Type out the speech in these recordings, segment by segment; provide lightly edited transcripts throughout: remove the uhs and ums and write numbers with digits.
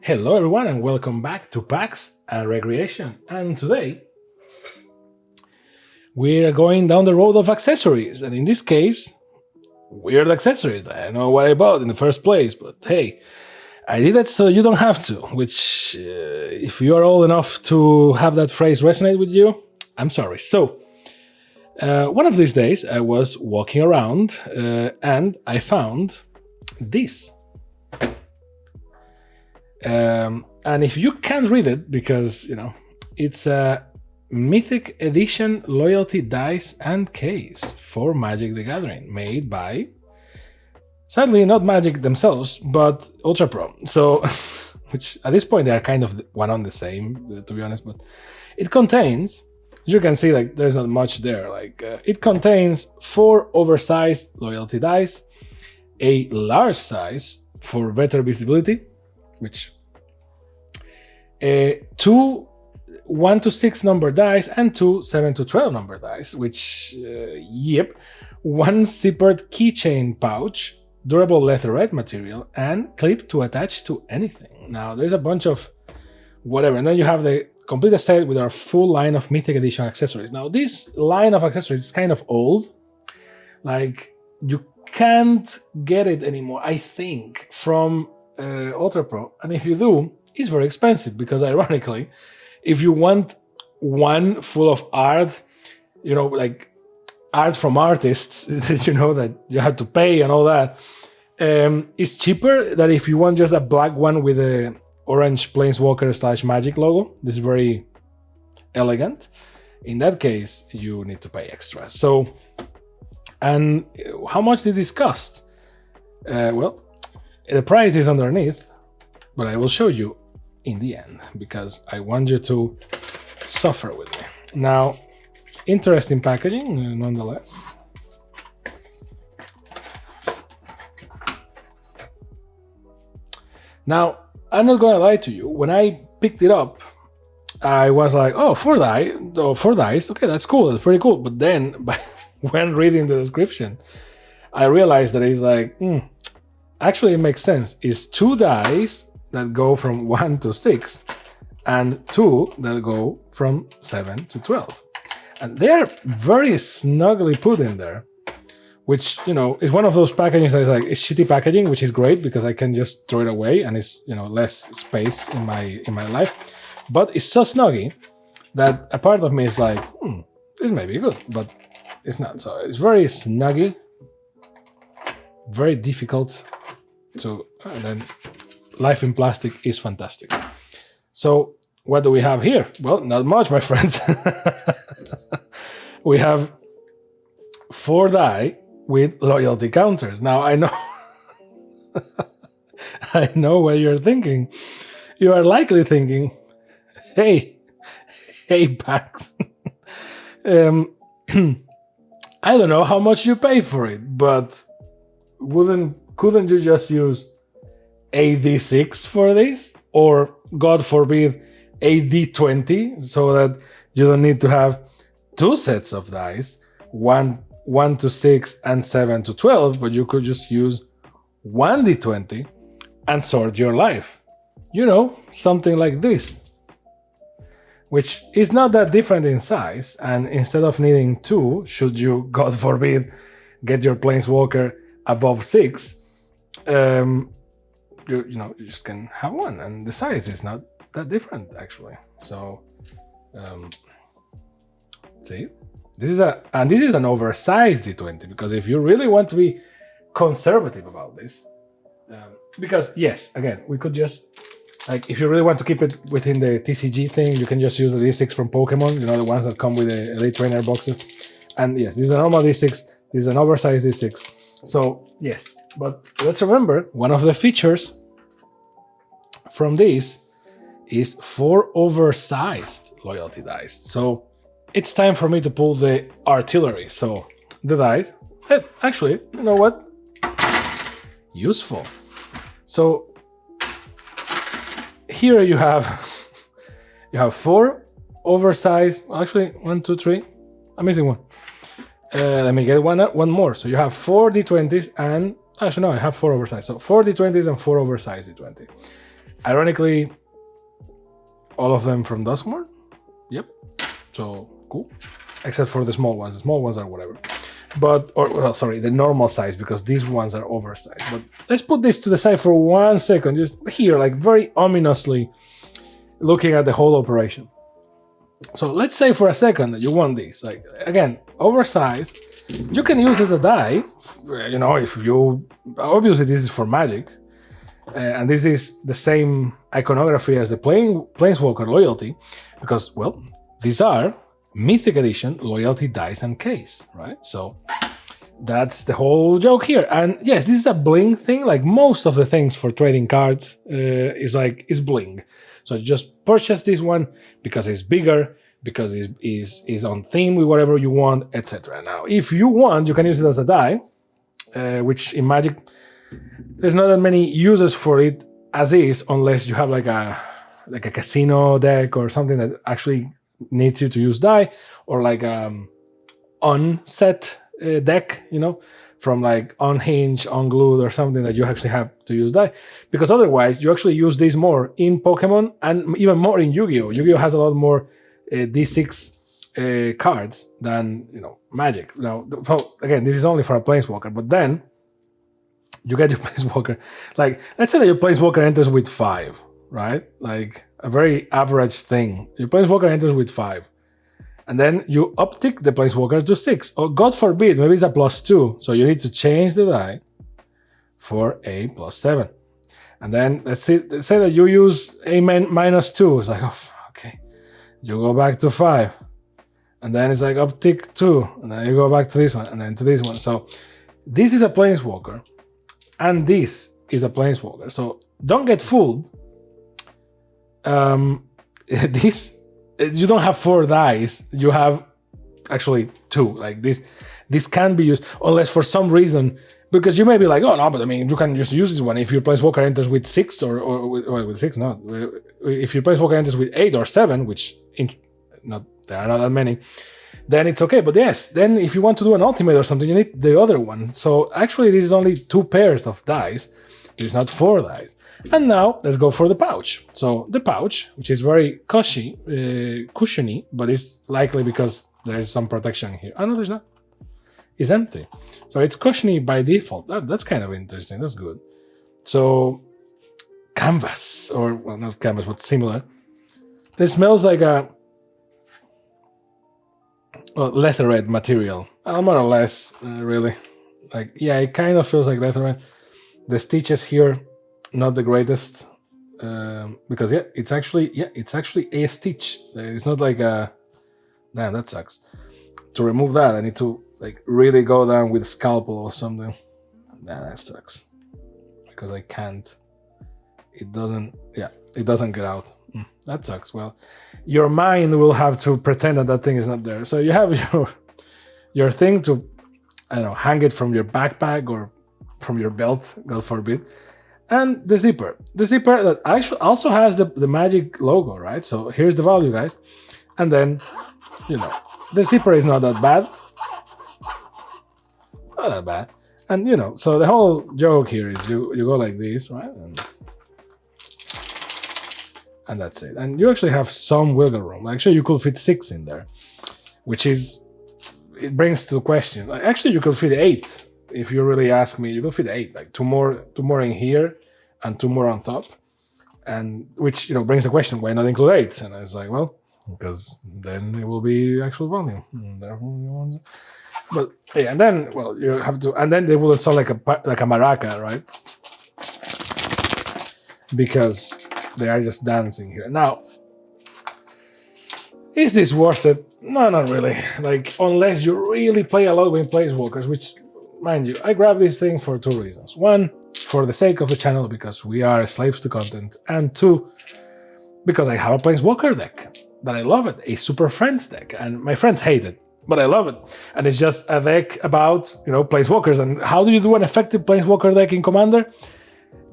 Hello everyone and welcome back to PAX and Recreation. And today we are going down the road of accessories, and in this case, weird accessories. I don't know what I bought in the first place, but hey, I did it so you don't have to, which if you are old enough to have that phrase resonate with you, I'm sorry. So, one of these days I was walking around and I found this. And if you can't read it, because it's a Mythic edition loyalty dice and case for Magic the Gathering, made by, sadly, not Magic themselves, but UltraPro. So, which at this point they are kind of one on the same, to be honest. But it contains, as you can see, like there's not much there. It contains 4 oversized loyalty dice, a large size for better visibility, which 2 1 to 6 number dice and 2 7 to 12 number dice, which one zippered keychain pouch, durable leatherette material, and clip to attach to anything. Now there's a bunch of whatever, and then you have the complete set with our full line of Mythic edition accessories. Now this line of accessories is kind of old, like you can't get it anymore, I think, from UltraPro, and if you do, it's very expensive, because ironically, if you want one full of art, like art from artists, that you have to pay and all that, it's cheaper than if you want just a black one with a orange Planeswalker / Magic logo. This is very elegant. In that case, you need to pay extra. So, and how much did this cost? Well, the price is underneath, but I will show you in the end, because I want you to suffer with me. Now, interesting packaging, nonetheless. Now, I'm not gonna lie to you, when I picked it up, I was like, oh, 4 dice, okay, that's cool, that's pretty cool. But then, when reading the description, I realized that it's like, actually it makes sense. It's 2 dice that go from 1 to 6 and 2 that go from 7 to 12. And they're very snugly put in there, which, is one of those packagings that is like, it's shitty packaging, which is great because I can just throw it away and it's, less space in my life. But it's so snuggy that a part of me is like, this may be good, but it's not. So it's very snuggy, very difficult to, and then life in plastic is fantastic. So what do we have here? Well, not much, my friends. We have 4 die with loyalty counters. Now I know I know what you're thinking. You are likely thinking, hey Pax, I don't know how much you pay for it, but couldn't you just use a D6 for this, or God forbid a D20, so that you don't need to have 2 sets of dice, 1 to 6 and 7 to 12, but you could just use 1 D20 and sort your life. Something like this, which is not that different in size, and instead of needing 2, should you, God forbid, get your Planeswalker above 6, you just can have 1, and the size is not that different, actually. So, see, this is an oversized D20, because if you really want to be conservative about this, because yes, again, we could just, like, if you really want to keep it within the TCG thing, you can just use the D6 from Pokemon, the ones that come with the Elite Trainer boxes. And yes, this is a normal D6, this is an oversized D6. So yes, but let's remember, one of the features from this is 4 oversized loyalty dice. So it's time for me to pull the artillery. So the dice, actually, you know what? Useful. So here you have 4 oversized, actually 1, 2, 3, I'm missing one. Let me get one more. So you have 4 D20s and, actually no, I have 4 oversized. So 4 D20s and 4 oversized D20. Ironically, all of them from Duskmourn. Yep. So cool. Except for the small ones. The small ones are whatever. But, sorry, the normal size, because these ones are oversized. But let's put this to the side for 1 second. Just here, like very ominously looking at the whole operation. So let's say for a second that you want these. Like, again, oversized. You can use as a die, you know, if you... Obviously, this is for Magic. And this is the same iconography as the Planeswalker Loyalty. Because, well, these are Mythic Edition Loyalty dice and case, right? So that's the whole joke here. And yes, this is a bling thing. Like most of the things for trading cards is bling. So you just purchase this one because it's bigger, because it's on theme with whatever you want, etc. Now, if you want, you can use it as a die, which in Magic, there's not that many uses for it as is, unless you have like a casino deck or something that actually needs you to use die, or like on-set deck, you know, from like Unhinged, Unglued, or something that you actually have to use die. Because otherwise, you actually use this more in Pokemon and even more in Yu-Gi-Oh! Yu-Gi-Oh! Has a lot more D6 cards than, you know, Magic. Now, again, this is only for a Planeswalker, but then you get your Planeswalker. Like, let's say that your Planeswalker enters with 5, right? Like a very average thing. Your Planeswalker enters with 5. And then you uptick the Planeswalker to 6. Or God forbid, maybe it's a +2. So you need to change the die for a +7. And then let's say that you use a -2. It's like, oh, okay. You go back to 5. And then it's like uptick 2. And then you go back to this one. And then to this one. So this is a Planeswalker. And this is a Planeswalker. So don't get fooled. You don't have 4 dice. You have actually 2. Like this can be used unless for some reason, because you may be like, oh no, but I mean, you can just use this one if your Planeswalker enters with 6 or with 6, not if your Planeswalker enters with 8 or 7, which there are not that many, then it's okay. But yes, then if you want to do an ultimate or something, you need the other one. So actually, this is only 2 pairs of dice. It's not 4 dice. And now let's go for the pouch. So the pouch, which is very cushiony, but it's likely because there is some protection here. Oh no, there's not. It's empty. So it's cushiony by default. That's kind of interesting. That's good. So canvas, or well, not canvas, but similar. It smells like a leatherette material. More or less, really. Like, yeah, it kind of feels like leatherette. The stitches here, not the greatest, because it's actually a stitch. It's not like a... Damn, that sucks. To remove that, I need to like really go down with a scalpel or something. Nah, that sucks. Because I can't. It doesn't get out. That sucks. Well, your mind will have to pretend that thing is not there. So you have your thing to, I don't know, hang it from your backpack or from your belt, God forbid. And the zipper. The zipper that actually also has the Magic logo, right? So here's the value, guys. And then, you know, the zipper is not that bad. Not that bad. And, you know, so the whole joke here is you go like this, right? And that's it. And you actually have some wiggle room. Actually, you could fit 6 in there, which is, it brings to the question. Like, actually, you could fit 8. If you really ask me, you could fit 8. Like two more in here and 2 more on top. And which, you know, brings the question, why not include 8? And I was like, well, because then it will be actual volume. But yeah, and then, well, you have to, and then they will install like a maraca, right? Because they are just dancing here. Now, is this worth it? No, not really. Like, unless you really play a lot with Planeswalkers, which, mind you, I grabbed this thing for 2 reasons. 1, for the sake of the channel, because we are slaves to content. And 2, because I have a Planeswalker deck that I love it, a Super Friends deck. And my friends hate it, but I love it. And it's just a deck about, you know, Planeswalkers. And how do you do an effective Planeswalker deck in Commander?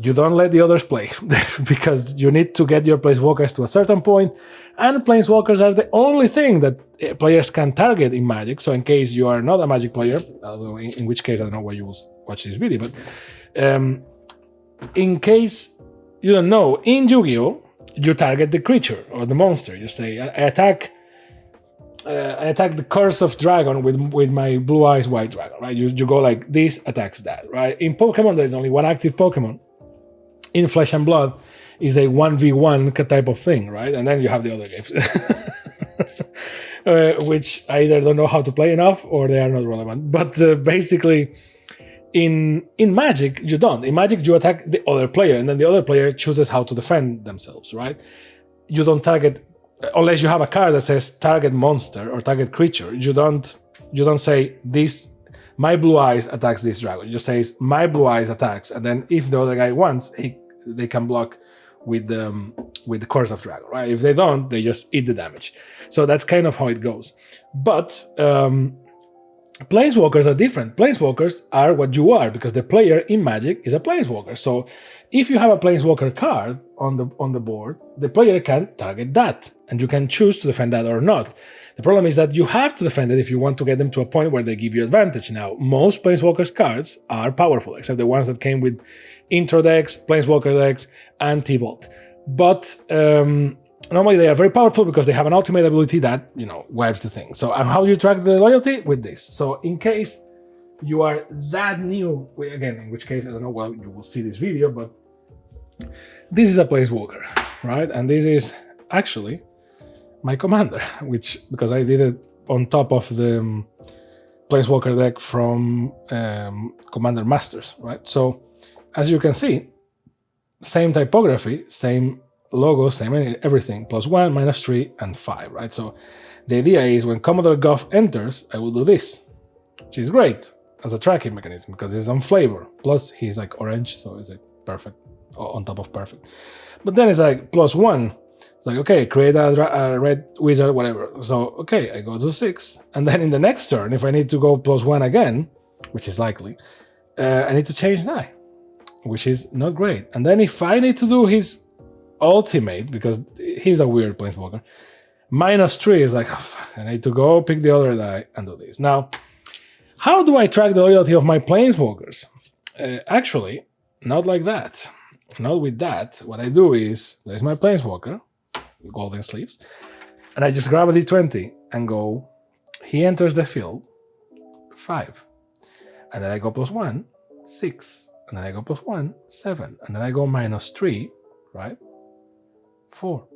You don't let the others play, because you need to get your Planeswalkers to a certain point, and Planeswalkers are the only thing that players can target in Magic. So in case you are not a Magic player, although in which case I don't know why you will watch this video, but in case you don't know, in Yu-Gi-Oh, you target the creature or the monster. You say, I attack the Curse of Dragon with my Blue Eyes White Dragon, right? You go like, this attacks that, right? In Pokemon, there's only one active Pokemon. In Flesh and Blood is a 1v1 type of thing, right? And then you have the other games. Which I either don't know how to play enough or they are not relevant. But basically, in Magic, you don't. In Magic, you attack the other player, and then the other player chooses how to defend themselves, right? You don't target, unless you have a card that says target monster or target creature. You don't say this. My Blue Eyes attacks this dragon. You just say my Blue Eyes attacks, and then if the other guy wants, they can block with the Curse of Dragon, right? If they don't, they just eat the damage. So that's kind of how it goes. But Planeswalkers are different. Planeswalkers are what you are, because the player in Magic is a Planeswalker. So if you have a Planeswalker card on the board, the player can target that, and you can choose to defend that or not. The problem is that you have to defend it if you want to get them to a point where they give you advantage. Now, most Planeswalkers cards are powerful, except the ones that came with intro decks, Planeswalker decks, and T-Bolt. But normally they are very powerful because they have an ultimate ability that, wipes the thing. So how do you track the loyalty? With this. So in case you are that new, again, in which case, I don't know, well, you will see this video, but this is a Planeswalker, right? And this is actually my commander, because I did it on top of the Planeswalker deck from Commander Masters, right? So as you can see, same typography, same logo, same everything, +1, -3, and 5, right? So the idea is when Commodore Goff enters, I will do this, which is great as a tracking mechanism because it's on flavor. Plus he's like orange, so it's like perfect, on top of perfect. But then it's like +1. It's like, okay, create a red wizard, whatever. So, okay, I go to 6. And then in the next turn, if I need to go +1 again, which is likely, I need to change die, which is not great. And then if I need to do his ultimate, because he's a weird Planeswalker, -3 is like, oh, fuck, I need to go pick the other die and do this. Now, how do I track the loyalty of my Planeswalkers? Actually, not like that. Not with that. What I do is, there's my Planeswalker, Golden Sleeves, and I just grab a d20 and go, he enters the field, 5. And then I go +1, 6. And then I go +1, 7. And then I go -3, right? 4.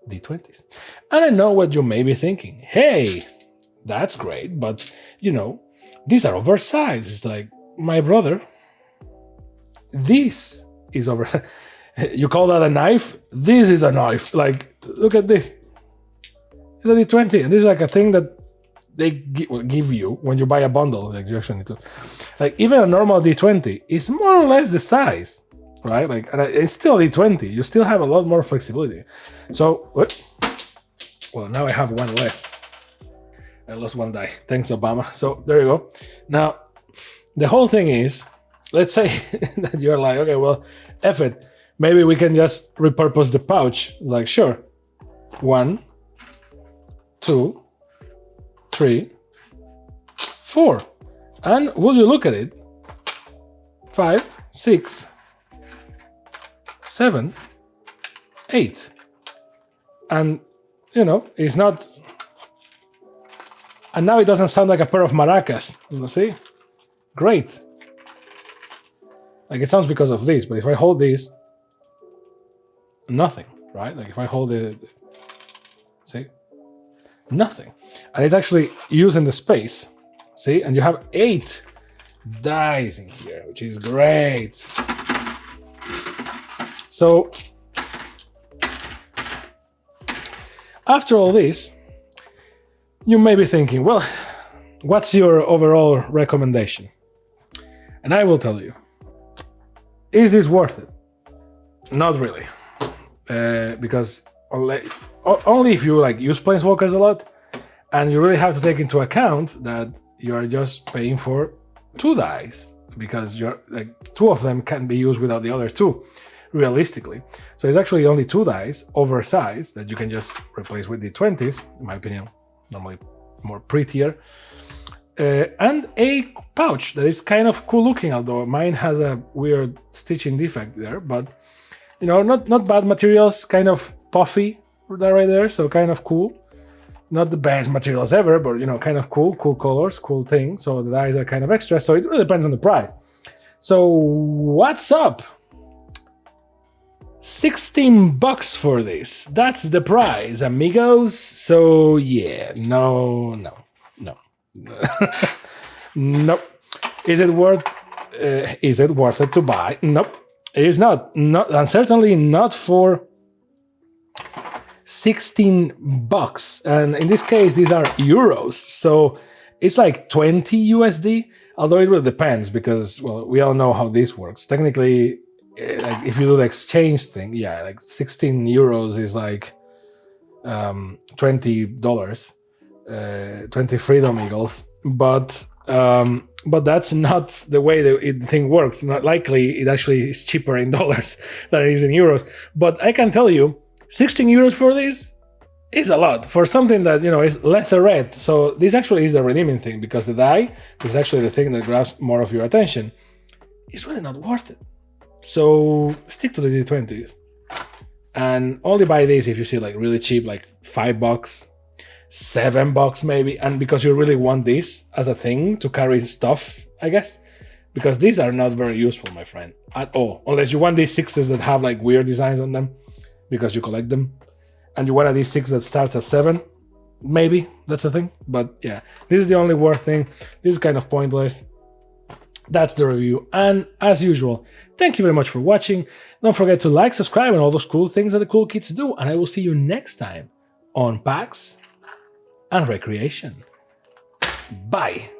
D20s. And I know what you may be thinking. Hey, that's great, but, these are oversized. It's like, my brother, this is over. You call that a knife? This is a knife. Like, look at this. It's a D20, and this is like a thing that they give you when you buy a bundle. Like, you actually need to, like, even a normal D20 is more or less the size, right? Like, and it's still a D20. You still have a lot more flexibility. So, well, now I have one less. I lost one die. Thanks, Obama. So there you go. Now, the whole thing is, let's say that you're like, okay, well, F it. Maybe we can just repurpose the pouch. It's like, sure. 1, 2, 3, 4. And would you look at it? 5, 6, 7, 8. And, it's not... And now it doesn't sound like a pair of maracas. See? Great. Like, it sounds because of this, but if I hold this, nothing, right? Like, if I hold it, see? Nothing. And it's actually using the space, see? And you have 8 dice in here, which is great. So, after all this, you may be thinking, well, what's your overall recommendation? And I will tell you. Is this worth it? Not really. Because only if you use Planeswalkers a lot, and you really have to take into account that you are just paying for 2 dice, because you're 2 of them can be used without the other 2, realistically. So it's actually only 2 dice, oversized, that you can just replace with D20s, in my opinion, normally more prettier. and a pouch that is kind of cool looking, although mine has a weird stitching defect there, but not bad materials, kind of puffy right there, so kind of cool. Not the best materials ever, but kind of cool colors, cool thing. So the dies are kind of extra, so it really depends on the price. So what's up? $16 for this. That's the price, amigos. So yeah, no. Nope. Is it worth it to buy? Nope. It is not. And certainly not for $16. And in this case, these are euros. So it's like 20 USD, although it really depends because, well, we all know how this works. Technically, like if you do the exchange thing, yeah, like 16 euros is like $20, 20 Freedom Eagles. But that's not the way the thing works. Not likely, it actually is cheaper in dollars than it is in euros. But I can tell you, 16 euros for this is a lot for something that is leatherette. So this actually is the redeeming thing, because the die is actually the thing that grabs more of your attention. It's really not worth it. So stick to the D20s and only buy this if you see like really cheap, like $5, $7 maybe, and because you really want this as a thing to carry stuff, I guess, because these are not very useful, my friend, at all, unless you want these sixes that have like weird designs on them because you collect them, and you want a D6 that starts at 7, maybe that's a thing. But yeah, this is the only worth thing. This is kind of pointless. That's the review, and as usual, thank you very much for watching. Don't forget to like, subscribe, and all those cool things that the cool kids do, and I will see you next time on PAX and Recreation. Bye!